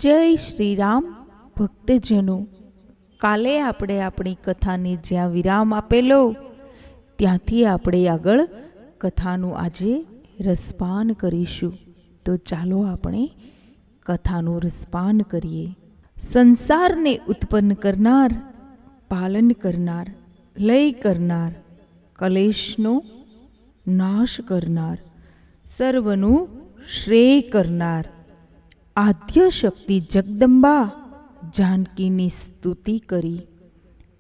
જય શ્રી રામ ભક્તજનો, કાલે આપણે આપણી કથાને જ્યાં વિરામ આપેલો ત્યાંથી આપણે આગળ કથાનું આજે રસપાન કરીશું. તો ચાલો આપણે કથાનું રસપાન કરીએ. સંસારને ઉત્પન્ન કરનાર, પાલન કરનાર, લય કરનાર, કલેશનો નાશ કરનાર, સર્વનું શ્રેય કરનાર આદ્ય શક્તિ જગદંબા જાનકીની સ્તુતિ કરી,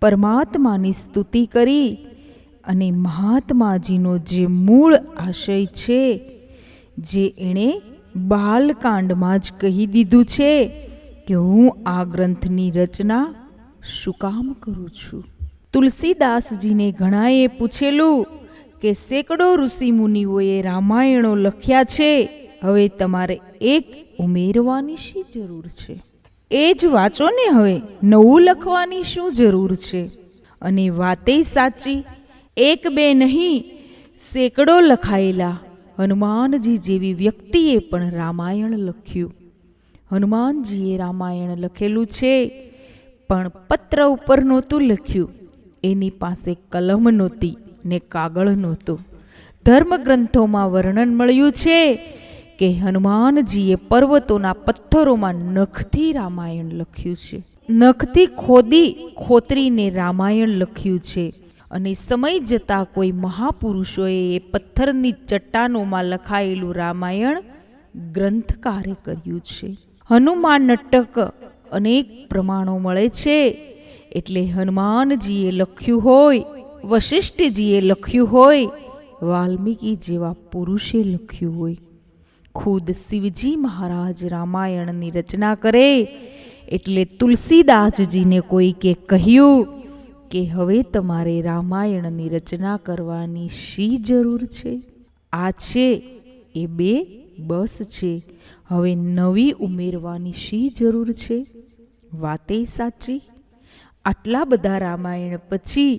પરમાત્માની સ્તુતિ કરી અને મહાત્માજીનો જે મૂળ આશય છે, જે એણે બાલકાંડમાં જ કહી દીધું છે કે હું આ ગ્રંથની રચના શું કામ કરું છું. તુલસીદાસજીને ઘણાએ પૂછેલું કે સેંકડો ઋષિ મુનિઓએ રામાયણો લખ્યા છે, હવે તમારે એક ઉમેરવાની શી જરૂર છે? એ જ વાંચો ને, હવે નવું લખવાની શું જરૂર છે? અને વાતે સાચી, એક બે નહીં, સેંકડો લખાયેલા. હનુમાનજી જેવી વ્યક્તિએ પણ રામાયણ લખ્યું. હનુમાનજીએ રામાયણ લખેલું છે, પણ પત્ર ઉપર નહોતું લખ્યું. એની પાસે કલમ નહોતી ને કાગળ નહોતો. ધર્મગ્રંથોમાં વર્ણન મળ્યું છે કે હનુમાનજીએ પર્વતોના પથ્થરોમાં નખથી રામાયણ લખ્યું છે. નખથી ખોતરીને રામાયણ લખ્યું છે. અને સમય જતાં કોઈ મહાપુરુષોએ એ પથ્થરની ચટ્ટાનોમાં લખાયેલું રામાયણ ગ્રંથકારે કર્યું છે. હનુમાન નટક અનેક પ્રમાણો મળે છે. એટલે હનુમાનજીએ લખ્યું હોય, વશિષ્ઠજીએ લખ્યું હોય, વાલ્મીકી જેવા પુરુષે લખ્યું હોય, ખુદ શિવજી મહારાજ રામાયણની રચના કરે એટલે તુલસીદાસજીને કોઈકે કહ્યું કે હવે તમારે રામાયણની રચના કરવાની શી જરૂર છે? આ છે એ બે બસ છે, હવે નવી ઉમેરવાની શી જરૂર છે? વાતે સાચી, આટલા બધા રામાયણ પછી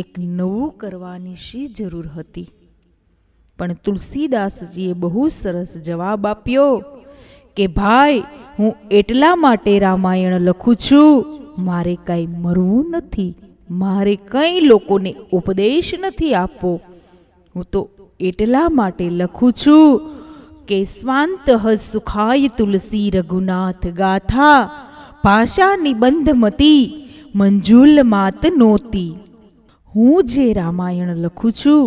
એક નવું કરવાની શી જરૂર હતી? પણ તુલસીદાસજીએ બહુ સરસ જવાબ આપ્યો કે ભાઈ, હું એટલા માટે રામાયણ લખું છું, મારે કાંઈ મરવું નથી, મારે કંઈ લોકોને ઉપદેશ નથી આપવો. હું તો એટલા માટે લખું છું કે સ્વાંત સુખાય તુલસી રઘુનાથ ગાથા, ભાષા નિબંધમતી મંજુલ માત નોતી. હું જે રામાયણ લખું છું,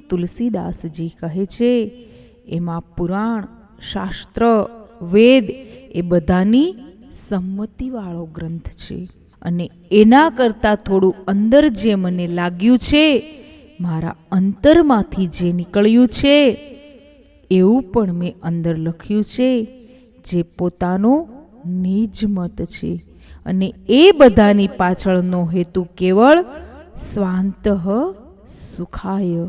તુલસીદાસજી કહે છે, એમાં પુરાણ, શાસ્ત્ર, વેદ એ બધાની સંમતિવાળો ગ્રંથ છે. અને એના કરતાં થોડું અંદર જે મને લાગ્યું છે, મારા અંતરમાંથી જે નીકળ્યું છે, એવું પણ મેં અંદર લખ્યું છે, જે પોતાનો નિજ મત છે. અને એ બધાની પાછળનો હેતુ કેવળ સ્વાંત સુખાય,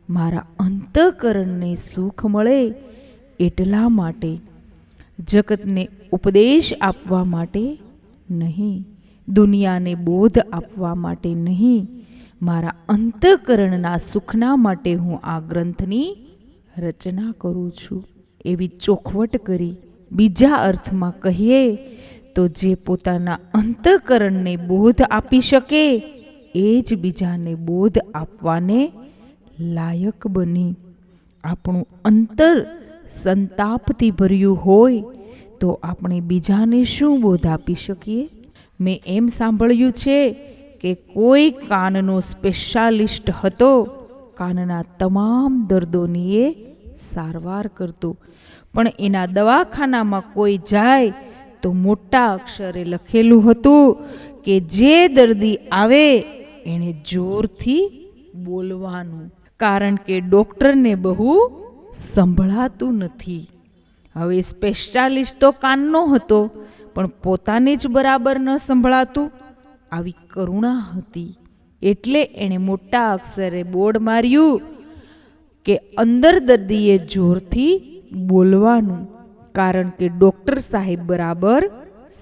મારા અંતઃકરણને સુખ મળે એટલા માટે, જગતને ઉપદેશ આપવા માટે નહીં, દુનિયાને બોધ આપવા માટે નહીં, મારા અંતઃકરણના સુખના માટે હું આ ગ્રંથની રચના કરું છું. એવી ચોખવટ કરી. બીજા અર્થમાં કહીએ તો જે પોતાના અંતઃકરણને બોધ આપી શકે, એ જ બીજાને બોધ આપવાને લાયક બની. આપણું અંતર સંતાપથી ભર્યું હોય તો આપણે બીજાને શું બોધ આપી શકીએ? મેં એમ સાંભળ્યું છે કે કોઈ કાનનો સ્પેશિયાલિસ્ટ હતો, કાનના તમામ દર્દોની એ સારવાર કરતો, પણ એના દવાખાનામાં કોઈ જાય તો મોટા અક્ષરે લખેલું હતું કે જે દર્દી આવે એણે જોરથી બોલવાનું, કારણ કે ડૉક્ટરને બહુ સંભળાતું નથી. હવે સ્પેશિયાલિસ્ટ તો કાનનો હતો, પણ પોતાને જ બરાબર ન સંભળાતું. આવી કરુણા હતી એટલે એણે મોટા અક્ષરે બોર્ડ માર્યું કે અંદર દર્દીએ જોરથી બોલવાનું, કારણ કે ડૉક્ટર સાહેબ બરાબર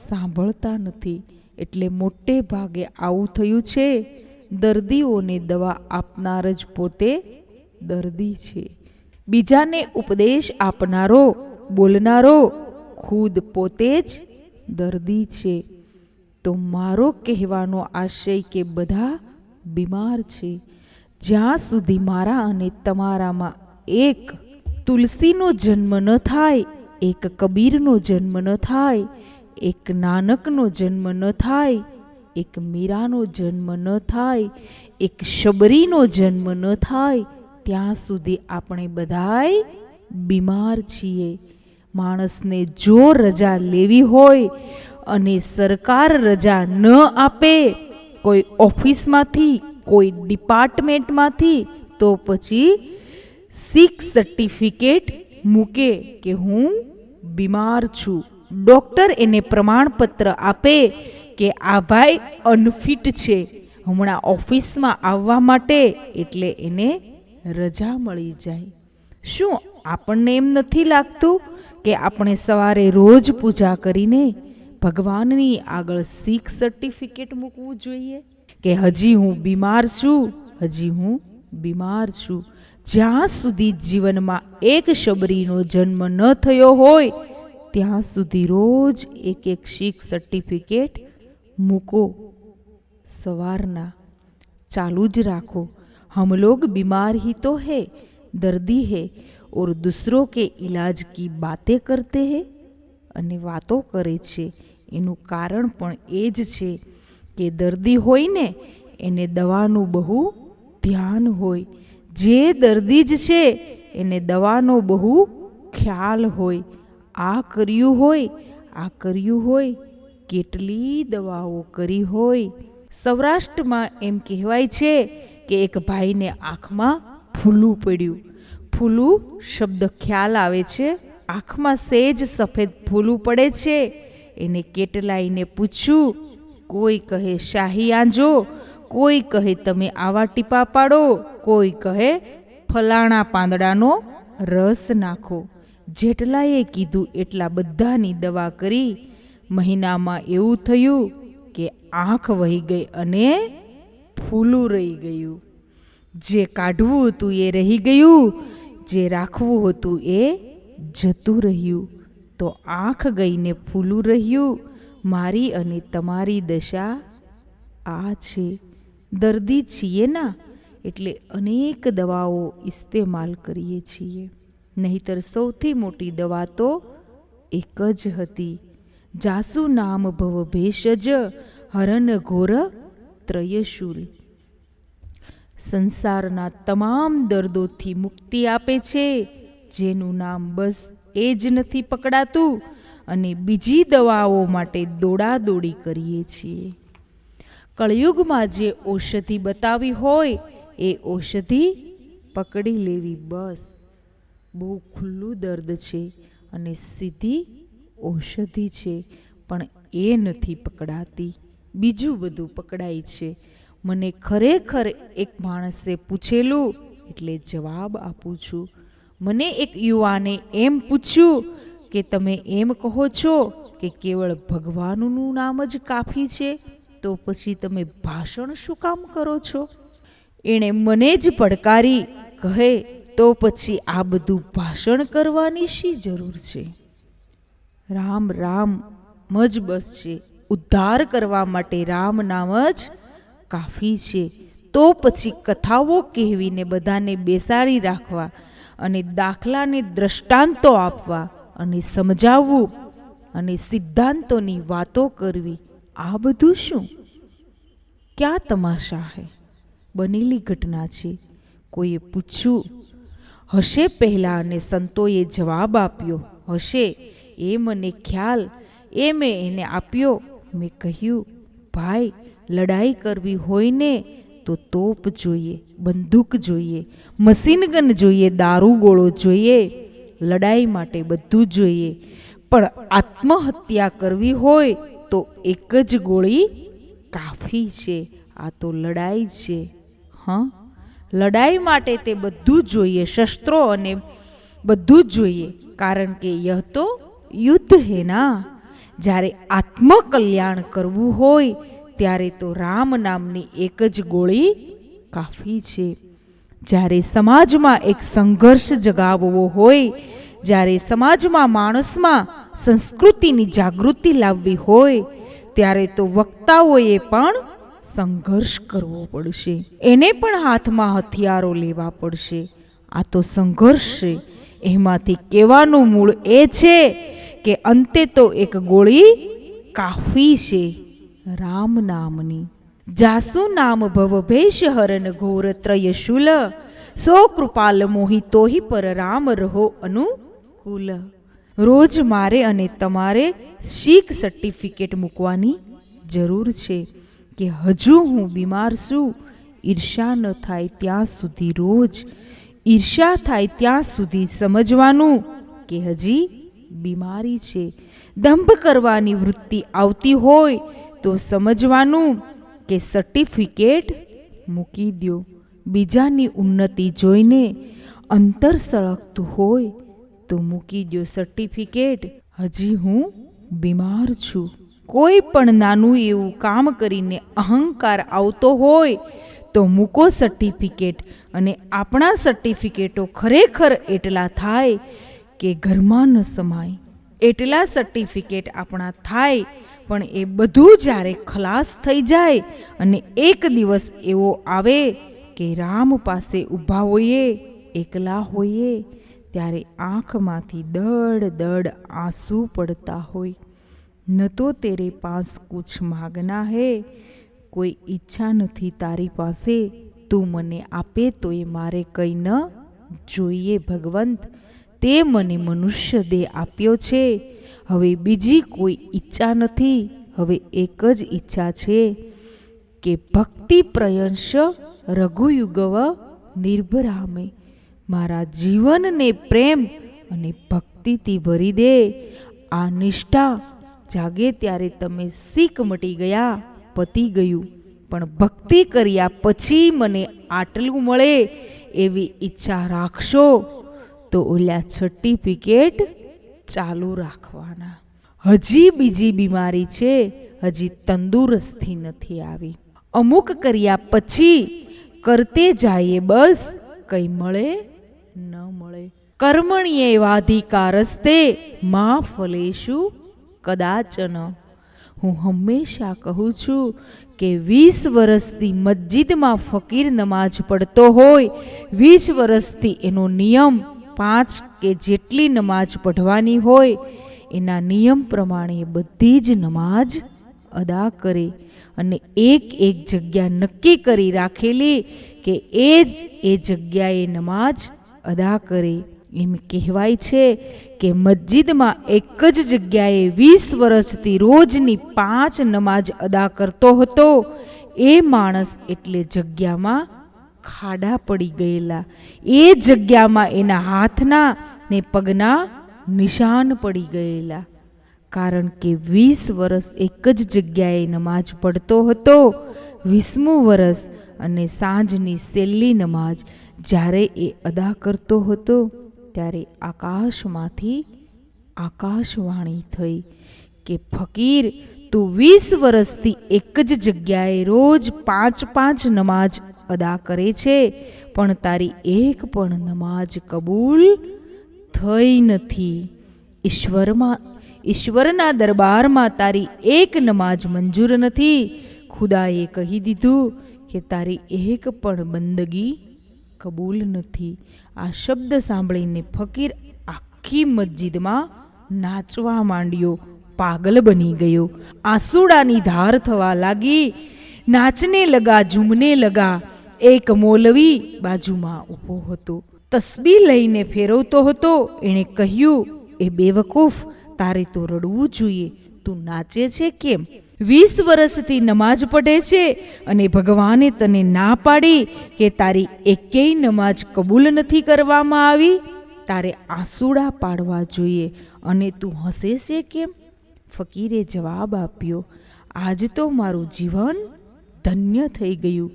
સાંભળતા નથી. એટલે મોટે ભાગે આવું થયું છે, દર્દીઓને દવા આપનાર જ પોતે દર્દી છે. બીજાને ઉપદેશ આપનારો, બોલનારો ખુદ પોતે જ દર્દી છે. તો મારો કહેવાનો આશય કે બધા બીમાર છે. જ્યાં સુધી મારા અને તમારામાં એક તુલસીનો જન્મ ન થાય, એક કબીરનો જન્મ ન થાય, એક નાનકનો જન્મ ન થાય, એક મીરાનો જન્મ ન થાય, એક શબરીનો જન્મ ન થાય, ત્યાં સુધી આપણે બધાય બીમાર છીએ. માણસને જો રજા લેવી હોય અને સરકાર રજા ન આપે, કોઈ ઓફિસમાંથી, કોઈ ડિપાર્ટમેન્ટમાંથી, તો પછી સિક સર્ટિફિકેટ મૂકે કે હું બીમાર છું. ડૉક્ટર એને પ્રમાણપત્ર આપે કે આ ભાઈ અનફિટ છે હમણાં ઓફિસમાં આવવા માટે, એટલે એને રજા મળી જાય. શું આપણને એમ નથી લાગતું કે આપણે સવારે રોજ પૂજા કરીને ભગવાનની આગળ સિક સર્ટિફિકેટ મૂકવું જોઈએ કે હજી હું બીમાર છું, હજી હું બીમાર છું? જ્યાં સુધી જીવનમાં એક શબરીનો જન્મ ન થયો હોય ત્યાં સુધી રોજ એક એક સિક સર્ટિફિકેટ મૂકો. સવારના चालू ज राखो. हम लोग बीमार ही तो है, दर्दी है, और दूसरों के इलाज की बातें करते हैं. અને વાતો કરે છે એનું કારણ પણ એ જ છે કે દર્દી હોય ને એને દવાનું બહુ ધ્યાન હોય. જે દર્દી જ છે એને દવાનો બહુ ખ્યાલ હોય. આ કર્યું હોય, આ કર્યું હોય, કેટલી દવાઓ કરી હોય. સૌરાષ્ટ્રમાં એમ કહેવાય છે કે એક ભાઈને આંખમાં ફૂલું પડ્યું. ફૂલું શબ્દ ખ્યાલ આવે છે. આંખમાં સેજ સફેદ ફૂલું પડે છે. એને કેટલાયને પૂછ્યું. કોઈ કહે શાહી આંજો, કોઈ કહે તમે આવા ટીપા પાડો, કોઈ કહે ફલાણા પાંદડાનો રસ નાખો. જેટલાએ કીધું એટલા બધાની દવા કરી. મહિનામાં એવું થયું કે આંખ વહી ગઈ અને ફૂલું રહી ગયું. જે કાઢવું હતું એ રહી ગયું, જે રાખવું હતું એ જતું રહ્યું. તો આંખ ગઈને ફૂલું રહ્યું. મારી અને તમારી દશા આ છે. દર્દી છીએ ના, એટલે અનેક દવાઓ ઇસ્તેમાલ કરીએ છીએ. નહીતર સૌથી મોટી દવા તો એક જ હતી. જાસુ નામ ભવ ભેષજ હરન ઘોર ત્રયશૂલ. સંસારના તમામ દર્દોથી મુક્તિ આપે છે, જેનું નામ બસ એ જ નથી પકડાતું, અને બીજી દવાઓ માટે દોડાદોડી કરીએ છીએ. કળયુગમાં જે ઔષધિ બતાવી હોય એ ઔષધિ પકડી લેવી બસ. બહુ ખુલ્લું દર્દ છે અને સીધી ઔષધિ છે, પણ એ નથી પકડાતી. બીજું બધું પકડાય છે. મને ખરેખર એક માણસે પૂછેલું એટલે જવાબ આપું છું. મને એક યુવાને એમ પૂછ્યું કે તમે એમ કહો છો કે કેવળ ભગવાનનું નામ જ કાફી છે, તો પછી તમે ભાષણ શું કામ કરો છો? એણે મને જ પડકારી. કહે તો પછી આ બધું ભાષણ કરવાની શી જરૂર છે? રામ રામ જ બસ છે. ઉદ્ધાર કરવા માટે રામ નામ જ કાફી છે. તો પછી કથાઓ કહેવીને બધાને બેસાડી રાખવા અને દાખલાને દ્રષ્ટાંતો આપવા અને સમજાવવું અને સિદ્ધાંતોની વાતો કરવી, આ બધું શું? ક્યાં તમાશા હે? બનેલી ઘટના છે. કોઈએ પૂછ્યું હશે પહેલાં અને સંતોએ જવાબ આપ્યો હશે, એ મને ખ્યાલ, એ મેં એને આપ્યો. મેં કહ્યું ભાઈ, લડાઈ કરવી હોય ને તો તોપ જોઈએ, બંદૂક જોઈએ, મશીનગન જોઈએ, દારૂગોળો જોઈએ. લડાઈ માટે બધું જોઈએ, પણ આત્મહત્યા કરવી હોય તો એક જ ગોળી કાફી છે. આ તો લડાઈ છે. હા, લડાઈ માટે તે બધું જ જોઈએ, શસ્ત્રો અને બધું જ જોઈએ, કારણ કે યહ તો યુદ્ધ હે ના. જ્યારે આત્મકલ્યાણ કરવું હોય ત્યારે તો રામ નામની એક જ ગોળી કાફી છે. જ્યારે સમાજમાં એક સંઘર્ષ જગાવવો હોય, જ્યારે સમાજમાં માણસમાં સંસ્કૃતિની જાગૃતિ લાવવી હોય ત્યારે તો વક્તાઓએ પણ સંઘર્ષ કરવો પડશે. એને પણ હાથમાં હથિયારો લેવા પડશે. આ તો સંઘર્ષ છે. એમાંથી કહેવાનું મૂળ એ છે કે અંતે તો એક ગોળી કાફી છે, રામ નામની. જાસુ નામ ભવભેશ હરન ઘોર ત્રયશુલ, સો કૃપાલ મોહિતો હિ પર રામ રહો અનુકૂલ. રોજ મારે અને તમારે શીખ સર્ટિફિકેટ મૂકવાની જરૂર છે કે હજુ હું બીમાર છું. ઈર્ષા ન થાય ત્યાં સુધી રોજ, ઈર્ષા થાય ત્યાં સુધી સમજવાનું કે હજી બીમારી છે. દંભ કરવાની વૃત્તિ આવતી હોય તો સમજવાનું કે સર્ટિફિકેટ મૂકી દો. બીજાની ઉન્નતિ જોઈને અંતર સળગતું હોય તો મૂકી દો સર્ટિફિકેટ, હજી હું બીમાર છું. કોઈ પણ નાનું એવું કામ કરીને અહંકાર આવતો હોય તો મૂકો સર્ટિફિકેટ. અને આપણા સર્ટિફિકેટો ખરેખર એટલા થાય કે ઘરમાં ન સમાય, એટલા સર્ટિફિકેટ આપણા થાય. પણ એ બધું જ્યારે ખલાસ થઈ જાય અને એક દિવસ એવો આવે કે રામ પાસે ઊભા હોઈએ, એકલા હોઈએ, ત્યારે આંખમાંથી દડ દડ આંસુ પડતા હોય. ન તો તેરે પાસ કુછ માગના હે, કોઈ ઈચ્છા નથી તારી પાસે, તું મને આપે તો એ મારે કંઈ ન જોઈએ. ભગવંત, તે મને મનુષ્ય દેહ આપ્યો છે, હવે બીજી કોઈ ઈચ્છા નથી. હવે એક જ ઈચ્છા છે કે ભક્તિ પ્રયંશ રઘુયુગવ નિર્ભરામે, મારા જીવનને પ્રેમ અને ભક્તિથી ભરી દે. આ નિષ્ઠા જાગે ત્યારે તમે શીખ મટી ગયા, પતી ગયું. પણ ભક્તિ કર્યા પછી મને આટલું મળે એવી ઈચ્છા રાખશો તો ઓલા સર્ટિફિકેટ ચાલુ રાખવાના. હજી બીજી બીમારી છે, હજી તંદુરસ્તી નથી આવી. અમુક કર્યા પછી કરતે જાય, બસ કંઈ મળે ન મળે. કર્મણ્યેવાધિકારસ્તે મા ફલેષુ કદાચન. હું હંમેશા કહું છું કે 20 વર્ષથી મસ્જિદમાં ફકીર નમાજ પડતો હોય, 20 વર્ષથી એનો નિયમ 5 કે જેટલી નમાજ પઢવાની હોય એના નિયમ પ્રમાણે બધી જ નમાજ અદા કરે અને એક એક જગ્યા નક્કી કરી રાખેલી કે એ જગ્યાએ નમાજ અદા કરે. એમ કહેવાય છે કે મસ્જિદમાં એક જ જગ્યાએ 20 વર્ષથી રોજની 5 નમાજ અદા કરતો હતો. એ માણસ એટલે જગ્યામાં ખાડા પડી ગયેલા, એ જગ્યામાં એના હાથના ને પગના નિશાન પડી ગયેલા. કારણ કે 20 વર્ષ એક જ જગ્યાએ નમાજ પડતો હતો. 20મું વર્ષ અને સાંજની છેલ્લી નમાજ જ્યારે એ અદા કરતો હતો ત્યારે આકાશમાંથી આકાશવાણી થઈ કે ફકીર, તું 20 વર્ષથી એક જ જગ્યાએ રોજ 5 નમાજ અદા કરે છે, પણ તારી એક પણ નમાજ કબૂલ થઈ નથી. ઈશ્વરના દરબારમાં તારી એક નમાજ મંજૂર નથી. ખુદાએ કહી દીધું કે તારી એક પણ બંદગી કબૂલ નથી. આ શબ્દ સાંભળીને ફકીર આખી મસ્જિદમાં નાચવા માંડ્યો, પાગલ બની ગયો. આંસુડાની ધાર થવા લાગી. નાચને લગા, ઝૂમને લગા. એક મૌલવી બાજુમાં ઊભો હતો, તસ્બીહ લઈને ફેરવતો હતો. એણે કહ્યું, એ બેવકૂફ, તારે તો રડવું જોઈએ, તું નાચે છે કેમ? 20 વર્ષથી નમાજ પઢે છે અને ભગવાને તને ના પાડી કે તારી એકેય નમાજ કબૂલ નથી કરવામાં આવી. તારે આંસુડા પાડવા જોઈએ અને તું હસે છે કેમ? ફકીરે જવાબ આપ્યો, આજ તો મારું જીવન ધન્ય થઈ ગયું.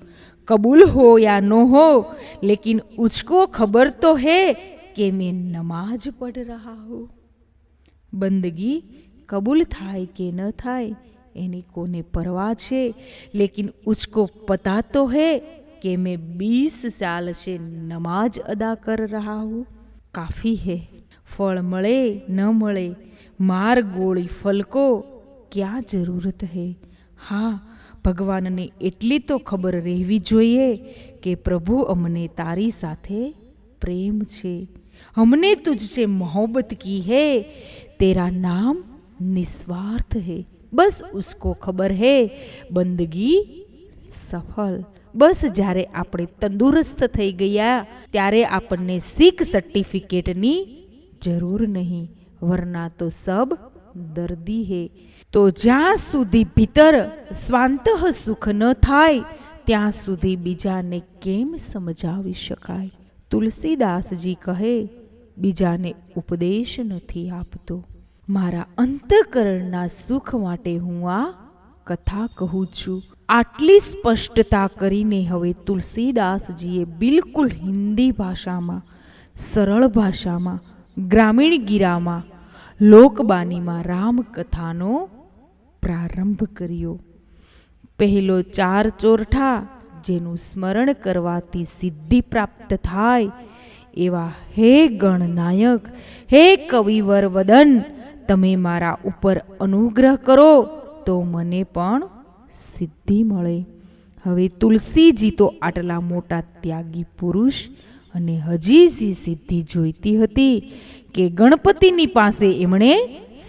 कबूल हो या न हो, लेकिन उसको खबर तो है कि मैं नमाज पढ़ रहा हूँ. बंदगी कबूल थाय के न थाय एनी कोने परवाह छे, लेकिन उसको पता तो है कि मैं 20 साल से नमाज अदा कर रहा हूँ. काफ़ी है. ફળ મળે ન મળે, માર ગોળી ફલકો ક્યાં જરૂરત હે. હા, ભગવાનને એટલી તો ખબર રહેવી જોઈએ કે પ્રભુ અમને તારી સાથે પ્રેમ છે, हमने तुझसे मोहब्बत की है, तेरा नाम निस्वार्थ है. बस उसको खबर है बंदगी सफल. બસ જ્યારે આપણે તંદુરસ્ત થઈ ગયા ત્યારે આપણને શીખ સર્ટિફિકેટની જરૂર નહીં, વરના તો સબ દર્દી હે. તો જ્યાં સુધી ભીતર સ્વાંતઃ સુખ ન થાય ત્યાં સુધી બીજાને કેમ સમજાવી શકાય? તુલસીદાસજી કહે, બીજાને ઉપદેશ નથી આપતો, મારા અંતઃકરણના સુખ માટે હું આ કથા કહું છું. આટલી સ્પષ્ટતા કરીને હવે તુલસીદાસજીએ બિલકુલ હિન્દી ભાષામાં, સરળ ભાષામાં, ગ્રામીણ ગીરામાં, લોકબાનીમાં રામકથાનો પ્રારંભ કર્યો. પહેલો 4 ચોરઠા જેનું સ્મરણ કરવાથી સિદ્ધિ પ્રાપ્ત થાય એવા હે ગણનાયક, હે કવિવર વદન, તમે મારા ઉપર અનુગ્રહ કરો તો મને પણ સિદ્ધિ મળે. હવે તુલસીજી તો આટલા મોટા ત્યાગી પુરુષ અને હજી સિદ્ધિ જોઈતી હતી કે ગણપતિની પાસે એમણે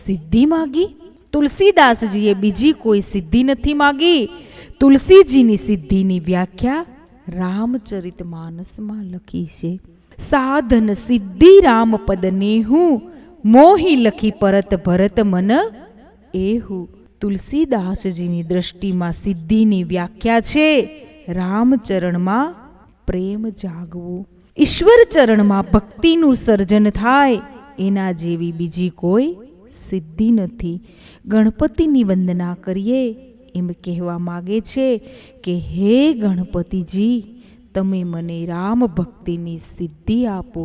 સિદ્ધિ માગી. તુલસીદાસજીએ બીજી કોઈ સિદ્ધિ નથી માગી. તુલસીજીની સિદ્ધિની વ્યાખ્યા રામચરિતમાનસમાં લખી છે. સાધન સિદ્ધિ રામ પદને હું, મોહી લખી પરત ભરત મન એહું. તુલસીદાસજીની દ્રષ્ટિમાં સિદ્ધિની વ્યાખ્યા છે રામચરણમાં પ્રેમ જાગવો. ઈશ્વર ચરણમાં ભક્તિનું સર્જન થાય એના જેવી બીજી કોઈ સિદ્ધિ નથી. ગણપતિની વંદના કરીએ એમ કહેવા માગે છે કે હે ગણપતિજી, તમે મને રામ ભક્તિની સિદ્ધિ આપો.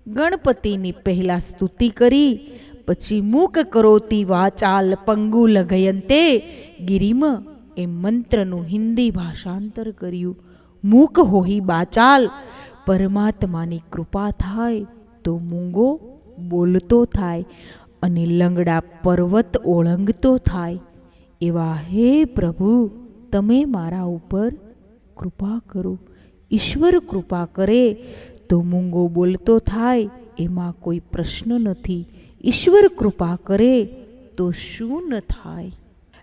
ગણપતિની પહેલા સ્તુતિ કરી, પછી મૂક કરોતી વાચાલ પંગુ લગયંતે ગિરિમ એ મંત્રનું હિન્દી ભાષાંતર કર્યું. મૂક હોહી બાચાલ, પરમાત્માની કૃપા થાય તો મૂંગો બોલતો થાય અને લંગડા પર્વત ઓળંગતો થાય. એવા હે પ્રભુ, તમે મારા ઉપર કૃપા કરો. ઈશ્વર કૃપા કરે તો મૂંગો બોલતો થાય એમાં કોઈ પ્રશ્ન નથી. ઈશ્વર કૃપા કરે તો શું ન થાય?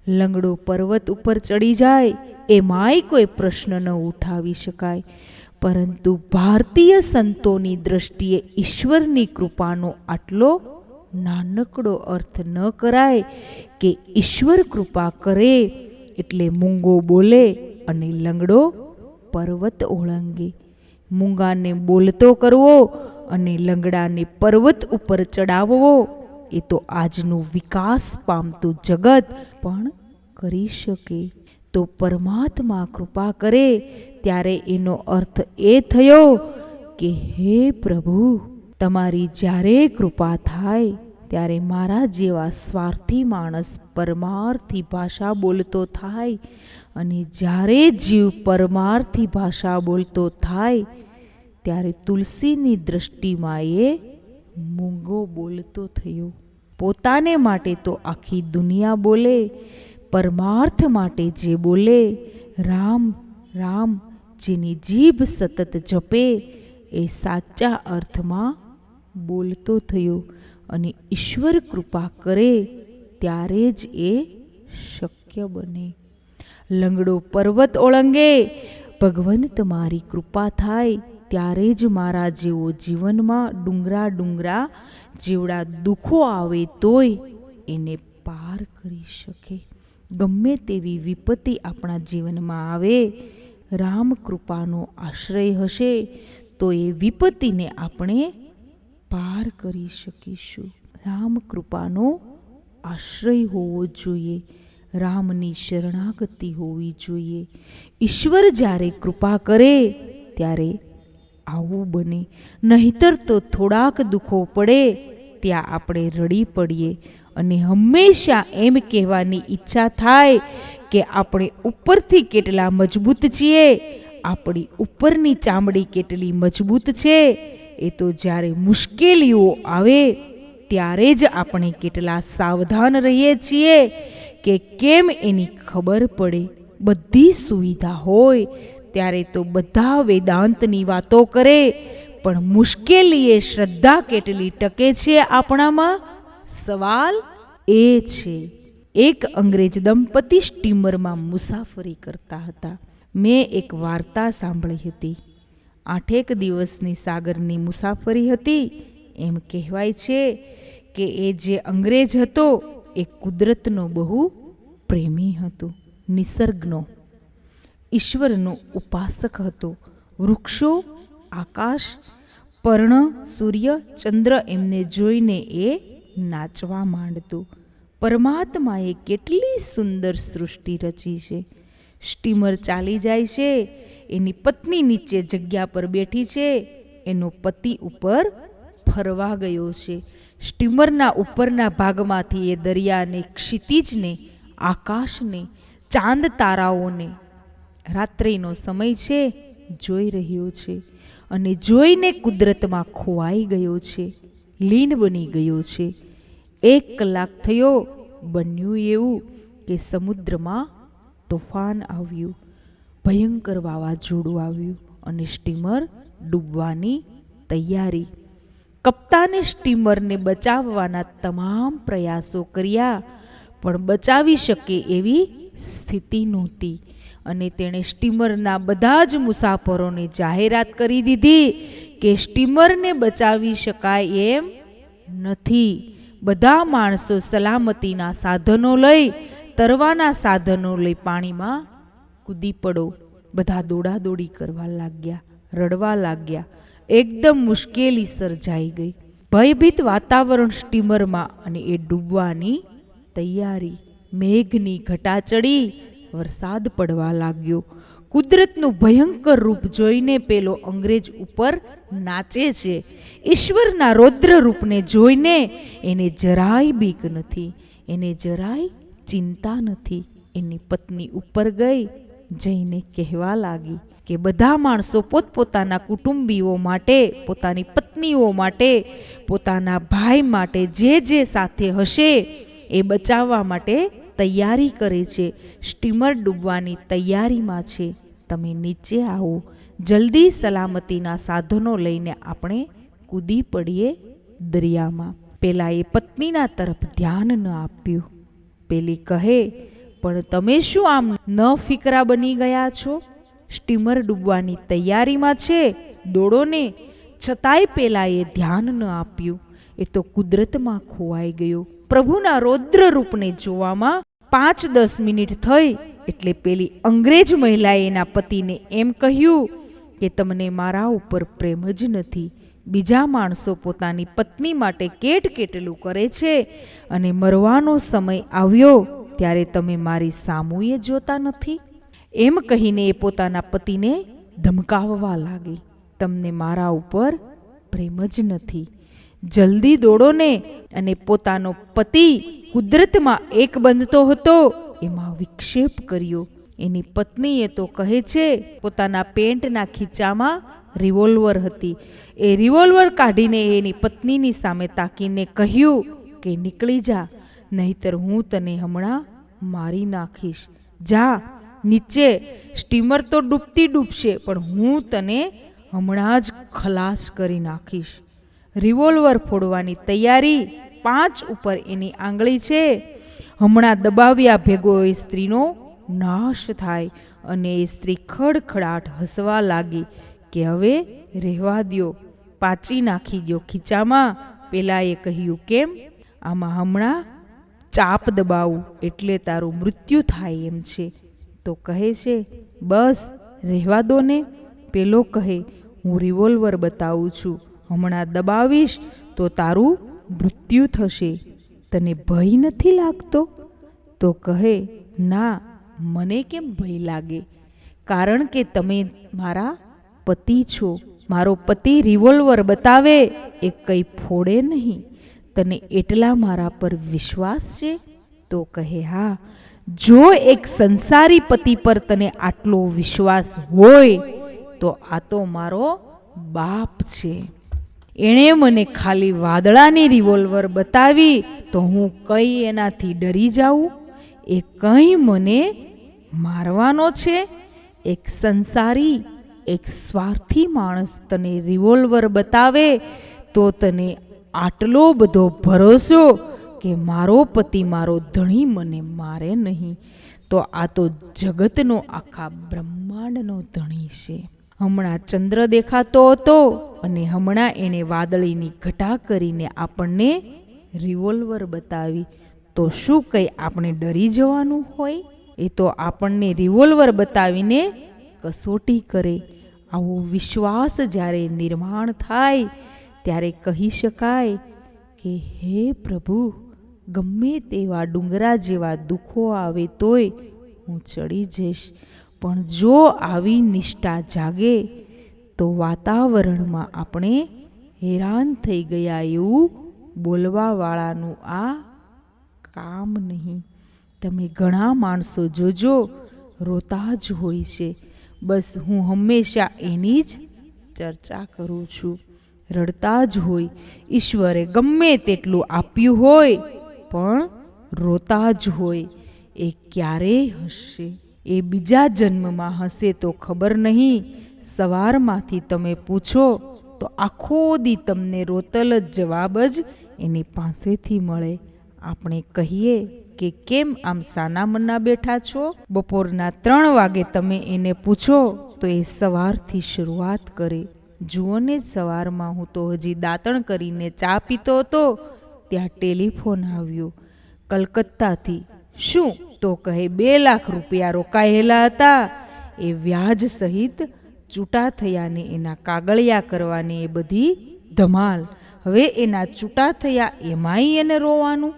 લંગડો પર્વત ઉપર ચડી જાય એમાંય કોઈ પ્રશ્ન ન ઉઠાવી શકાય. પરંતુ ભારતીય સંતોની દ્રષ્ટિએ ઈશ્વરની કૃપાનો આટલો નાનકડો અર્થ ન કરાય કે ઈશ્વર કૃપા કરે એટલે મૂંગો બોલે અને લંગડો પર્વત ઓળંગે. મૂંગાને બોલતો કરવો અને લંગડાને પર્વત ઉપર ચડાવવો એ તો આજનું વિકાસ પામતું જગત પણ કરી શકે. તો પરમાત્મા કૃપા કરે ત્યારે એનો અર્થ એ થયો કે હે પ્રભુ, તમારી જ્યારે કૃપા થાય ત્યારે મારા જેવા સ્વાર્થી માણસ પરમાર્થી ભાષા બોલતો થાય, અને જ્યારે જીવ પરમાર્થી ભાષા બોલતો થાય ત્યારે તુલસીની દ્રષ્ટિમાં એ મૂંગો બોલતો થયો. પોતાને માટે તો આખી દુનિયા બોલે, પરમાર્થ માટે જે બોલે, રામ રામ જેની જીભ સતત જપે એ સાચા અર્થમાં બોલતો થયો. અને ઈશ્વર કૃપા કરે ત્યારે જ એ શક્ય બને. લંગડો પર્વત ઓળંગે, ભગવંત મારી કૃપા થાય ત્યારે જ મારા જેવો જીવનમાં ડુંગરા જેવડા દુઃખો આવે તોય એને પાર કરી શકે. ગમે તેવી વિપત્તિ આપણા જીવનમાં આવે, રામ કૃપાનો આશ્રય હશે તો એ વિપત્તિને આપણે પાર કરી શકીશું. રામ કૃપાનો આશ્રય હોવો જોઈએ, રામની શરણાગતિ હોવી જોઈએ. ઈશ્વર જ્યારે કૃપા કરે ત્યારે આવું બને. નહીતર તો થોડાક દુઃખો પડે ત્યાં આપણે રડી પડીએ અને હંમેશા એમ કહેવાની ઈચ્છા થાય કે આપણે ઉપરથી કેટલા મજબૂત છીએ, આપણી ઉપરની ચામડી કેટલી મજબૂત છે એ તો જ્યારે મુશ્કેલીઓ આવે ત્યારે જ આપણે કેટલા સાવધાન રહીએ છીએ કે કેમ એની ખબર પડે. બધી સુવિધા હોય ત્યારે તો બધા વેદાંતની વાતો કરે, પણ મુશ્કેલીએ શ્રદ્ધા કેટલી ટકે છે આપણામાં? સવાલ એ છે. એક અંગ્રેજ દંપતી સ્ટીમરમાં મુસાફરી કરતા હતા. મેં એક વાર્તા સાંભળી હતી. 8 દિવસની સાગરની મુસાફરી હતી. એમ કહેવાય છે કે એ જે અંગ્રેજ હતો એ કુદરતનો બહુ પ્રેમી હતો, નિસર્ગનો, ઈશ્વરનો ઉપાસક હતો. વૃક્ષો, આકાશ, પર્ણ, સૂર્ય, ચંદ્ર એમને જોઈને એ નાચવા માંડતો. પરમાત્માએ કેટલી સુંદર સૃષ્ટિ રચી છે. સ્ટીમર ચાલી જાય છે, એની પત્ની નીચે જગ્યા પર બેઠી છે, એનો પતિ ઉપર ફરવા ગયો છે. સ્ટીમરના ઉપરના ભાગમાંથી એ દરિયાને, ક્ષિતિજને, આકાશને, ચાંદ તારાઓને, રાત્રિનો સમય છે, જોઈ રહ્યો છે અને જોઈને કુદરતમાં ખોવાઈ ગયો છે, લીન બની ગયો છે. 1 કલાક થયો. બન્યું એવું કે સમુદ્રમાં તોફાન આવ્યું, ભયંકર વાવાઝોડું આવ્યું અને સ્ટીમર ડૂબવાની તૈયારી. કપ્તાને સ્ટીમરને બચાવવાના તમામ પ્રયાસો કર્યા, પણ બચાવી શકે એવી સ્થિતિ નહોતી અને તેણે સ્ટીમરના બધા જ મુસાફરોને જાહેરાત કરી દીધી કે સ્ટીમરને બચાવી શકાય એમ નથી. બધા માણસો સલામતીના સાધનો લઈ, તરવાના સાધનો લઈ પાણીમાં કૂદી પડો. બધા દોડાદોડી કરવા લાગ્યા, રડવા લાગ્યા. એકદમ મુશ્કેલી સર્જાઈ ગઈ. ભયભીત વાતાવરણ સ્ટીમરમાં અને એ ડૂબવાની તૈયારી. મેઘની ઘટા ચડી, વરસાદ પડવા લાગ્યો. કુદરતનું ભયંકર રૂપ જોઈને પેલો અંગ્રેજ ઉપર નાચે છે. ઈશ્વરના રૌદ્ર રૂપને જોઈને એને જરાય બીક નથી, એને જરાય ચિંતા નથી. એની પત્ની ઉપર ગઈ, જઈને કહેવા લાગી કે બધા માણસો પોતપોતાના કુટુંબીઓ માટે, પોતાની પત્નીઓ માટે, પોતાના ભાઈ માટે જે જે સાથે હશે એ બચાવવા માટે તૈયારી કરે છે. સ્ટીમર ડૂબવાની તૈયારીમાં છે. તમે નીચે આવો, જલ્દી સલામતીના સાધનો લઈને આપણે કૂદી પડીએ દરિયામાં. પેલા એ પત્નીના તરફ ધ્યાન ન આપ્યું. પેલી કહે, પણ તમે શું આમ ન ફિકરા બની ગયા છો? સ્ટીમર ડૂબવાની તૈયારીમાં છે, દોડો ને. છતાંય પેલા એ ધ્યાન ન આપ્યું. એ તો કુદરતમાં ખોવાઈ ગયો. પ્રભુના રૌદ્ર રૂપને જોવામાં 5-10 મિનિટ થઈ એટલે પેલી અંગ્રેજ મહિલાએ એના પતિને એમ કહ્યું કે તમને મારા ઉપર પ્રેમ જ નથી. બીજા માણસો પોતાની પત્ની માટે કેટલું કરે છે અને મરવાનો સમય આવ્યો ત્યારે તમે મારી સામુએ જોતા નથી. એમ કહીને એ પોતાના પતિને ધમકાવવા લાગી. તમને મારા ઉપર પ્રેમ જ નથી, જલ્દી દોડો ને. અને પોતાનો પતિ કુદરતમાં એક બનતો હતો એમાં વિક્ષેપ કર્યો. એની પત્નીએ તો કહે છે પોતાના પેન્ટના ખીચામાં રિવોલ્વર હતી. એ રિવોલ્વર કાઢીને એની પત્નીની સામે તાકીને કહ્યું કે નીકળી જા, નહીતર હું તને હમણાં મારી નાખીશ. જા નીચે, સ્ટીમર તો ડૂબશે પણ હું તને હમણાં જ ખલાસ કરી નાખીશ. રિવોલ્વર ફોડવાની તૈયારી. 5 ઉપર એની આંગળી છે. હમણાં દબાવ્યા ભેગો એ સ્ત્રીનો નાશ થાય અને એ સ્ત્રી ખડખડાટ હસવા લાગી કે હવે રહેવા દ્યો, પાછી નાખી દો ખીચામાં. પેલાએ કહ્યું, કેમ? આમાં હમણાં ચાપ દબાવું એટલે તારું મૃત્યુ થાય એમ છે. તો કહે છે, બસ રહેવા દો ને. પેલો કહે, હું રિવોલ્વર બતાવું છું, હમણાં દબાવીશ તો તારું મૃત્યુ થશે. તને ભય નથી લાગતો? તો કહે, ના, મને કેમ ભય લાગે? કારણ કે તમે મારા પતિ છો. મારો પતિ રિવોલ્વર બતાવે એ કંઈ ફોડે નહીં. તને એટલા મારા પર વિશ્વાસ છે? તો કહે, હા. જો એક સંસારી પતિ પર તને આટલો વિશ્વાસ હોય તો આ તો મારો બાપ છે. એણે મને ખાલી વાદળાની રિવોલ્વર બતાવી તો હું કઈ એનાથી ડરી જાઉં? એ કંઈ મને મારવાનો છે? એક સંસારી, એક સ્વાર્થી માણસ તને રિવોલ્વર બતાવે તો તને આટલો બધો ભરોસો કે મારો પતિ, મારો ધણી મને મારે નહીં? તો આ તો જગતનો, આખા બ્રહ્માંડનો ધણી છે. હમણાં ચંદ્ર દેખાતો હતો અને હમણાં એણે વાદળીની ઘટા કરીને આપણને રિવોલ્વર બતાવી. તો શું કંઈ આપણે ડરી જવાનું હોય? એ તો આપણને રિવોલ્વર બતાવીને કસોટી કરે. આવો વિશ્વાસ જ્યારે નિર્માણ થાય ત્યારે કહી શકાય કે હે પ્રભુ, ગમે તેવા ડુંગરા જેવા દુઃખો આવે તોય હું ચડી જઈશ. પણ જો આવી નિષ્ઠા જાગે તો વાતાવરણમાં આપણે હેરાન થઈ ગયા એવું બોલવાવાળાનું આ કામ નહીં. તમે ઘણા માણસો જોજો, રોતા જ હોય છે. બસ હું હંમેશા એની જ ચર્ચા કરું છું. રડતા જ હોય. ઈશ્વરે ગમે તેટલું આપ્યું હોય પણ રોતા જ હોય. એ ક્યારે હસશે? એ બીજા જન્મમાં હશે તો ખબર નહીં. સવારમાંથી તમે પૂછો તો આખો દી તમને રોતલ જ જવાબ જ એની પાસેથી મળે. આપણે કહીએ કે કેમ આમ સાના મના બેઠા છો? બપોરના 3 વાગે તમે એને પૂછો તો એ સવારથી શરૂઆત કરે. જુઓ ને, સવારમાં હું તો હજી દાંતણ કરીને ચા પીતો હતો ત્યાં ટેલિફોન આવ્યો કલકત્તાથી. શું? તો કહે 2 લાખ રૂપિયા રોકાયેલા હતા, એ વ્યાજ સહિત છૂટા થયાને એના કાગળિયા કરવાની એ બધી ધમાલ. હવે એના છૂટા થયા એમાંય એને રોવાનું.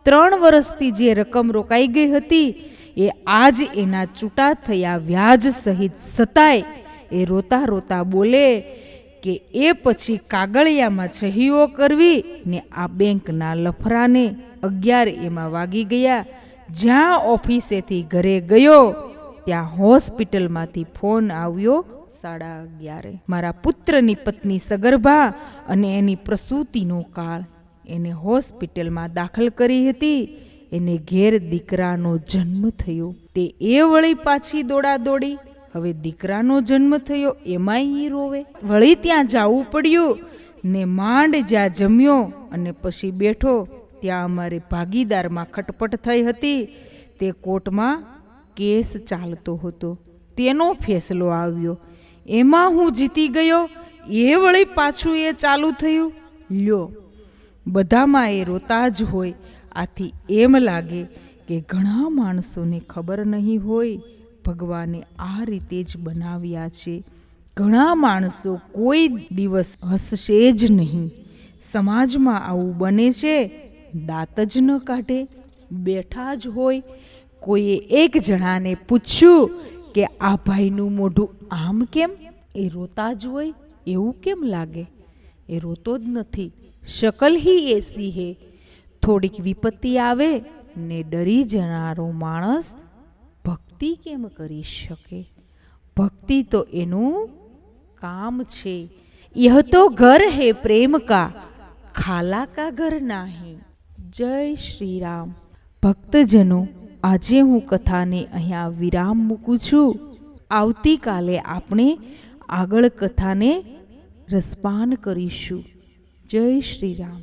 3 વર્ષથી જે રકમ રોકાઈ ગઈ હતી એ આજ એના છૂટા થયા વ્યાજ સહિત સતાય એ રોતા રોતા બોલે કે એ પછી કાગળિયામાં સહીઓ કરવી ને આ બેંકના લફરાને 11 એમાં વાગી ગયા. જ્યાં ઓફિસેથી ઘરે ગયો ત્યાં હોસ્પિટલમાંથી ફોન આવ્યો 11:30. મારા પુત્રની પત્ની સગર્ભા અને એની પ્રસૂતિનો કાળ. એને હોસ્પિટલમાં દાખલ કરી હતી. એને ઘેર દીકરાનો જન્મ થયો. તે એ વળી પાછી દોડાદોડી. હવે દીકરાનો જન્મ થયો એમાંય ઈ રોવે. વળી ત્યાં જવું પડ્યું ને માંડ જ્યાં જમ્યો અને પછી બેઠો ત્યાં અમારે ભાગીદારમાં ખટપટ થઈ હતી. તે કોર્ટમાં કેસ ચાલતો હતો. તેનો ફેસલો આવ્યો. એમાં હું જીતી ગયો. એ વળી પાછું એ ચાલુ થયું. લ્યો, બધામાં એ રોતા જ હોય. આથી એમ લાગે કે ઘણા માણસોને ખબર નહીં હોય ભગવાને આ રીતે જ બનાવ્યા છે. ઘણા માણસો કોઈ દિવસ હસશે જ નહીં. સમાજમાં આવું બને છે, દાંત જ ન કાઢે, બેઠા જ હોય. કોઈએ એક જણાને પૂછ્યું કે આ ભાઈનું મોઢું આમ કેમ? એ રોતા જ હોય એવું કેમ લાગે? એ રોતો જ નથી. શકલ હી એસી હે. થોડીક વિપત્તિ આવે ને ડરી જનારો માણસ ભક્તિ કેમ કરી શકે? ભક્તિ તો એનું કામ છે. यह तो घर है प्रेम का, खाला का घर नहीं. જય શ્રી રામ. ભક્તજનો, આજે હું કથાને અહીંયા વિરામ મૂકું છું. આવતીકાલે આપણે આગળ કથાને રસપાન કરીશું. જય શ્રી રામ.